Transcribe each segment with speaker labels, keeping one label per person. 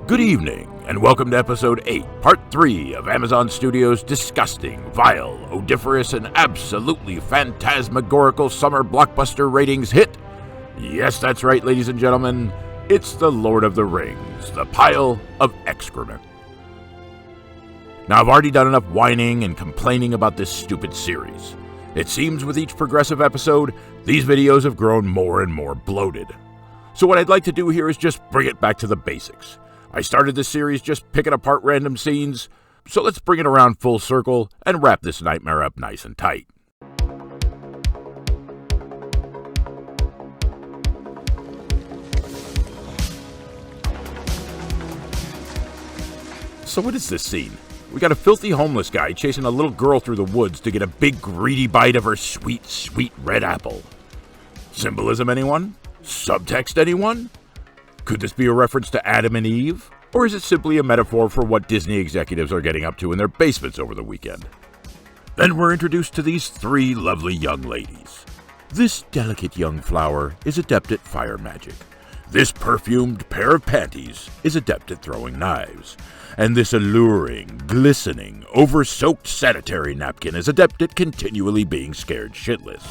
Speaker 1: Good evening, and welcome to Episode 8, Part 3 of Amazon Studios' disgusting, vile, odoriferous, and absolutely phantasmagorical summer blockbuster ratings hit. Yes, that's right, ladies and gentlemen. It's The Lord of the Rings, the pile of excrement. Now, I've already done enough whining and complaining about this stupid series. It seems with each progressive episode, these videos have grown more and more bloated. So what I'd like to do here is just bring it back to the basics. I started this series just picking apart random scenes, so let's bring it around full circle and wrap this nightmare up nice and tight. So what is this scene? We got a filthy homeless guy chasing a little girl through the woods to get a big greedy bite of her sweet, sweet red apple. Symbolism, anyone? Subtext, anyone? Could this be a reference to Adam and Eve? Or is it simply a metaphor for what Disney executives are getting up to in their basements over the weekend? Then we're introduced to these three lovely young ladies. This delicate young flower is adept at fire magic. This perfumed pair of panties is adept at throwing knives. And this alluring, glistening, over-soaked sanitary napkin is adept at continually being scared shitless.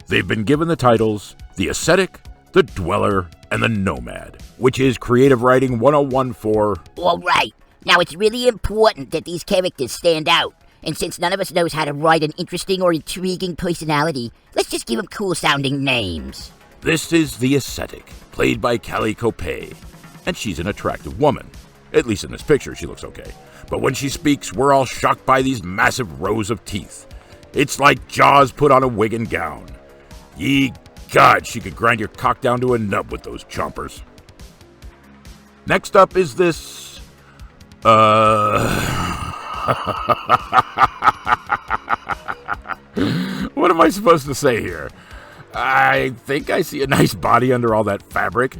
Speaker 1: They've been given the titles The Ascetic, The Dweller, and The Nomad, which is Creative Writing 101 for...
Speaker 2: All right. Now, it's really important that these characters stand out. And since none of us knows how to write an interesting or intriguing personality, let's just give them cool-sounding names.
Speaker 1: This is The Ascetic, played by Callie Cope, and she's an attractive woman. At least in this picture, she looks okay. But when she speaks, we're all shocked by these massive rows of teeth. It's like Jaws put on a wig and gown. Ye God, she could grind your cock down to a nub with those chompers. Next up is this... What am I supposed to say here? I think I see a nice body under all that fabric.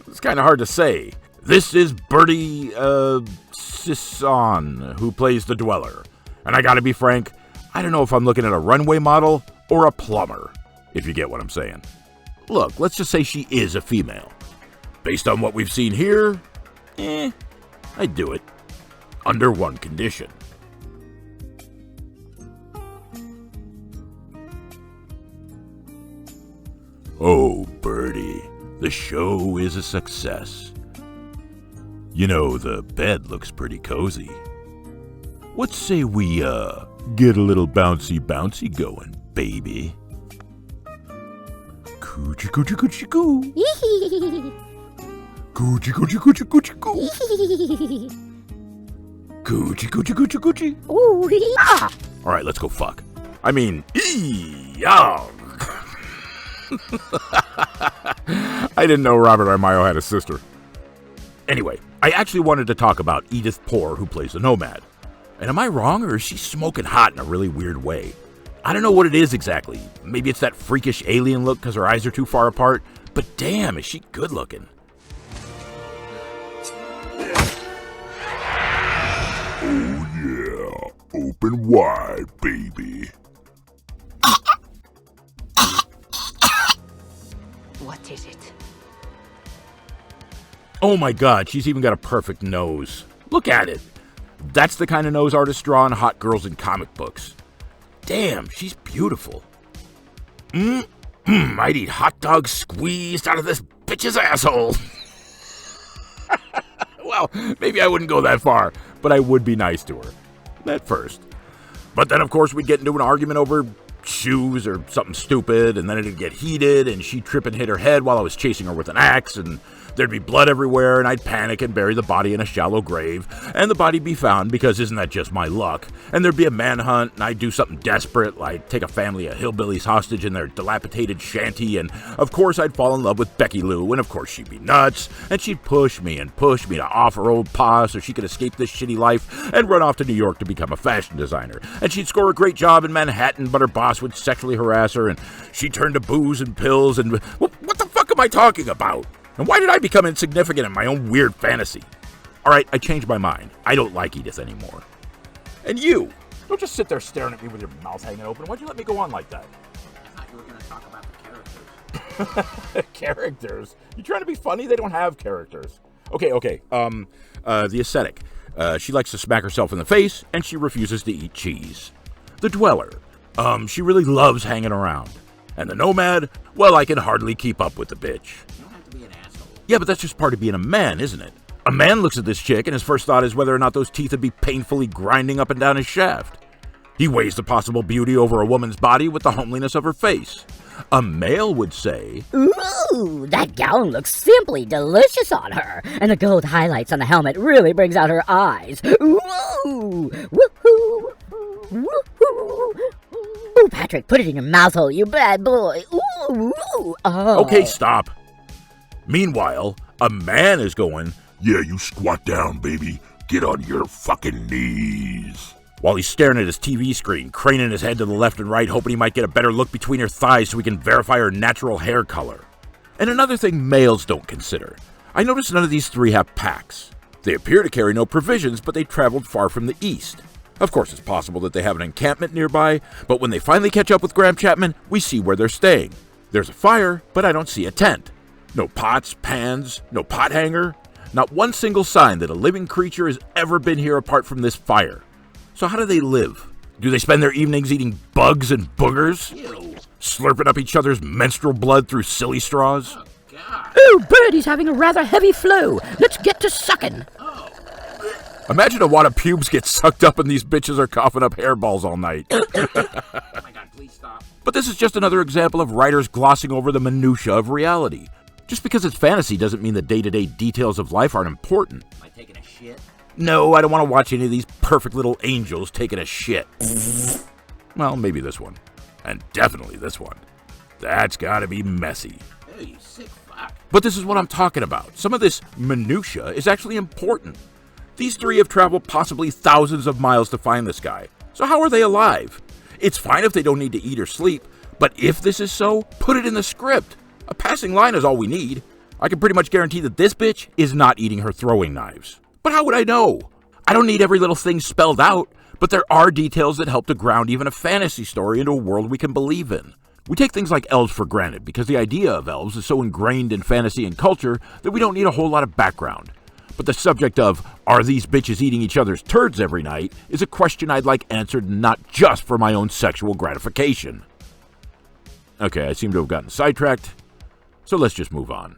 Speaker 1: It's kind of hard to say. This is Bertie, Sisson, who plays the Dweller. And I gotta be frank, I don't know if I'm looking at a runway model or a plumber, if you get what I'm saying. Look, let's just say she is a female. Based on what we've seen here, I'd do it. Under one condition. Oh, Bertie, the show is a success. You know, the bed looks pretty cozy. What say we, get a little bouncy going, baby? Coochie coochie coochie coo. Coochie coochie coochie coochie coo. Coochie coochie coochie coochie.
Speaker 2: Ooh, ah!
Speaker 1: All right, let's go fuck. I mean, I didn't know Robert Armayo had a sister. Anyway, I actually wanted to talk about Edith Poor, who plays the Nomad. And am I wrong, or is she smoking hot in a really weird way? I don't know what it is exactly. Maybe it's that freakish alien look because her eyes are too far apart. But damn, is she good looking. Oh yeah, open wide, baby.
Speaker 2: What is it?
Speaker 1: Oh my God, she's even got a perfect nose. Look at it. That's the kind of nose artists draw on hot girls in comic books. Damn, she's beautiful. I'd eat hot dogs squeezed out of this bitch's asshole. Well, maybe I wouldn't go that far, but I would be nice to her. At first. But then, of course, we'd get into an argument over shoes or something stupid, and then it'd get heated, and she'd trip and hit her head while I was chasing her with an axe, and there'd be blood everywhere, and I'd panic and bury the body in a shallow grave, and the body'd be found because isn't that just my luck? And there'd be a manhunt, and I'd do something desperate, like take a family of hillbillies hostage in their dilapidated shanty, and of course I'd fall in love with Becky Lou, and of course she'd be nuts, and she'd push me to off her old pa so she could escape this shitty life and run off to New York to become a fashion designer. And she'd score a great job in Manhattan, but her boss would sexually harass her, and she'd turn to booze and pills, and what the fuck am I talking about? And why did I become insignificant in my own weird fantasy? All right, I changed my mind. I don't like Edith anymore. And you, don't just sit there staring at me with your mouth hanging open. Why'd you let me go on like that?
Speaker 3: I thought you were going to talk about the characters.
Speaker 1: Characters? You trying to be funny? They don't have characters. Okay. The ascetic. She likes to smack herself in the face, and she refuses to eat cheese. The dweller. She really loves hanging around. And the nomad, well, I can hardly keep up with the bitch.
Speaker 3: You don't have to be an asshole.
Speaker 1: Yeah, but that's just part of being a man, isn't it? A man looks at this chick, and his first thought is whether or not those teeth would be painfully grinding up and down his shaft. He weighs the possible beauty over a woman's body with the homeliness of her face. A male would say,
Speaker 4: Ooh, that gown looks simply delicious on her, and the gold highlights on the helmet really brings out her eyes. Ooh, woohoo, woohoo. Ooh, Patrick, put it in your mouth hole, you bad boy. Ooh, oh.
Speaker 1: Okay, stop. Meanwhile, a man is going,
Speaker 5: Yeah, you squat down, baby. Get on your fucking knees.
Speaker 1: while he's staring at his TV screen, craning his head to the left and right, hoping he might get a better look between her thighs so he can verify her natural hair color. And another thing males don't consider. I noticed none of these three have packs. They appear to carry no provisions, but they traveled far from the east. Of course, it's possible that they have an encampment nearby, but when they finally catch up with Graham Chapman, we see where they're staying. There's a fire, but I don't see a tent. No pots, pans, no pot hanger. Not one single sign that a living creature has ever been here apart from this fire. So how do they live? Do they spend their evenings eating bugs and boogers?
Speaker 3: Ew.
Speaker 1: Slurping up each other's menstrual blood through silly straws?
Speaker 3: Oh, God.
Speaker 6: Oh, Birdie's having a rather heavy flow. Let's get to sucking.
Speaker 1: Imagine a wad of pubes get sucked up and these bitches are coughing up hairballs all night.
Speaker 3: Oh, my God, please stop.
Speaker 1: But this is just another example of writers glossing over the minutia of reality. Just because it's fantasy doesn't mean the day-to-day details of life aren't important.
Speaker 3: Am I taking a shit?
Speaker 1: No, I don't want to watch any of these perfect little angels taking a shit. Well, maybe this one. And definitely this one. That's gotta be messy.
Speaker 3: Oh, you sick fuck.
Speaker 1: But this is what I'm talking about. Some of this minutia is actually important. These three have traveled possibly thousands of miles to find this guy. So how are they alive? It's fine if they don't need to eat or sleep, but if this is so, put it in the script. A passing line is all we need. I can pretty much guarantee that this bitch is not eating her throwing knives. But how would I know? I don't need every little thing spelled out, but there are details that help to ground even a fantasy story into a world we can believe in. We take things like elves for granted because the idea of elves is so ingrained in fantasy and culture that we don't need a whole lot of background. But the subject of, are these bitches eating each other's turds every night, is a question I'd like answered not just for my own sexual gratification. Okay, I seem to have gotten sidetracked, so let's just move on.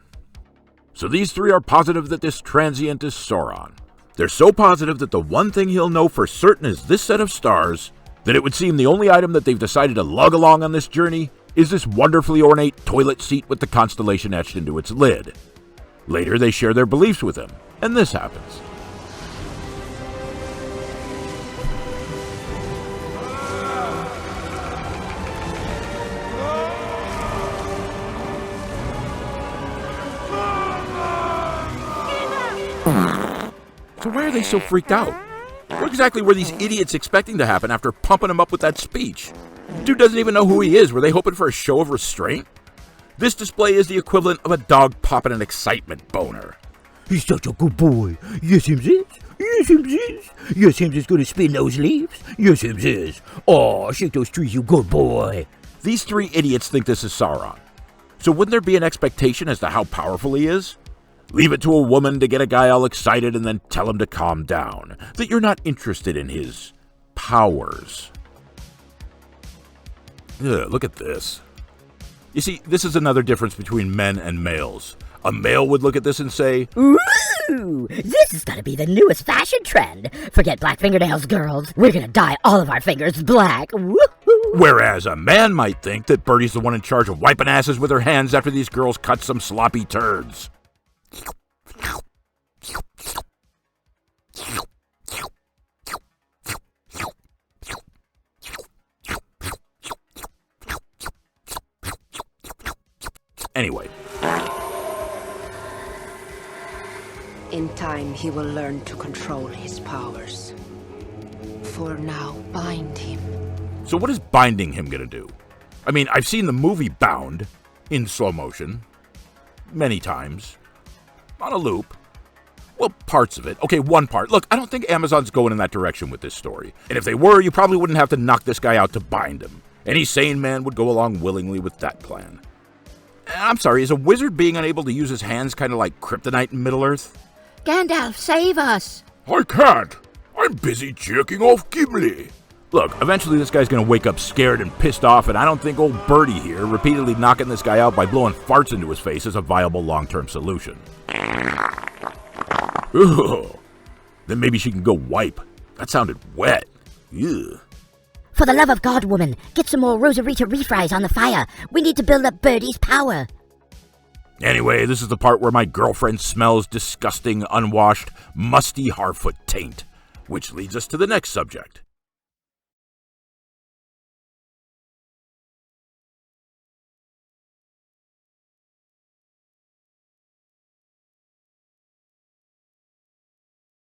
Speaker 1: So these three are positive that this transient is Sauron. They're so positive that the one thing he'll know for certain is this set of stars, that it would seem the only item that they've decided to lug along on this journey is this wonderfully ornate toilet seat with the constellation etched into its lid. Later, they share their beliefs with him, and this happens. So why are they so freaked out? What exactly were these idiots expecting to happen after pumping him up with that speech? Dude doesn't even know who he is. Were they hoping for a show of restraint? This display is the equivalent of a dog popping an excitement boner.
Speaker 6: He's such a good boy. Yes, him is. Yes, him is. Yes, him is going to spin those leaves. Yes, him is. Oh, shake those trees, you good boy.
Speaker 1: These three idiots think this is Sauron. So wouldn't there be an expectation as to how powerful he is? Leave it to a woman to get a guy all excited and then tell him to calm down. That you're not interested in his powers. Ugh, look at this. You see, this is another difference between men and males. A male would look at this and say,
Speaker 4: Ooh, this is gonna be the newest fashion trend. Forget black fingernails, girls. We're gonna dye all of our fingers black. Woohoo!
Speaker 1: whereas a man might think that Birdie's the one in charge of wiping asses with her hands after these girls cut some sloppy turds. Anyway.
Speaker 7: In time, he will learn to control his powers. For now, bind him.
Speaker 1: So what is binding him gonna do? I mean, I've seen the movie Bound in slow motion many times on a loop. Well, parts of it. Okay, one part. Look, I don't think Amazon's going in that direction with this story. And if they were, you probably wouldn't have to knock this guy out to bind him. Any sane man would go along willingly with that plan. I'm sorry, is a wizard being unable to use his hands kind of like kryptonite in Middle-earth?
Speaker 2: Gandalf, save us!
Speaker 5: I can't. I'm busy jerking off Gimli.
Speaker 1: Look, eventually this guy's gonna wake up scared and pissed off, and I don't think old Birdie here repeatedly knocking this guy out by blowing farts into his face is a viable long-term solution. Ugh. Then maybe she can go wipe. That sounded wet. Ugh.
Speaker 4: For the love of God, woman, get some more Rosarita refries on the fire. We need to build up Birdie's power.
Speaker 1: Anyway, this is the part where my girlfriend smells disgusting, unwashed, musty Harfoot taint. Which leads us to the next subject.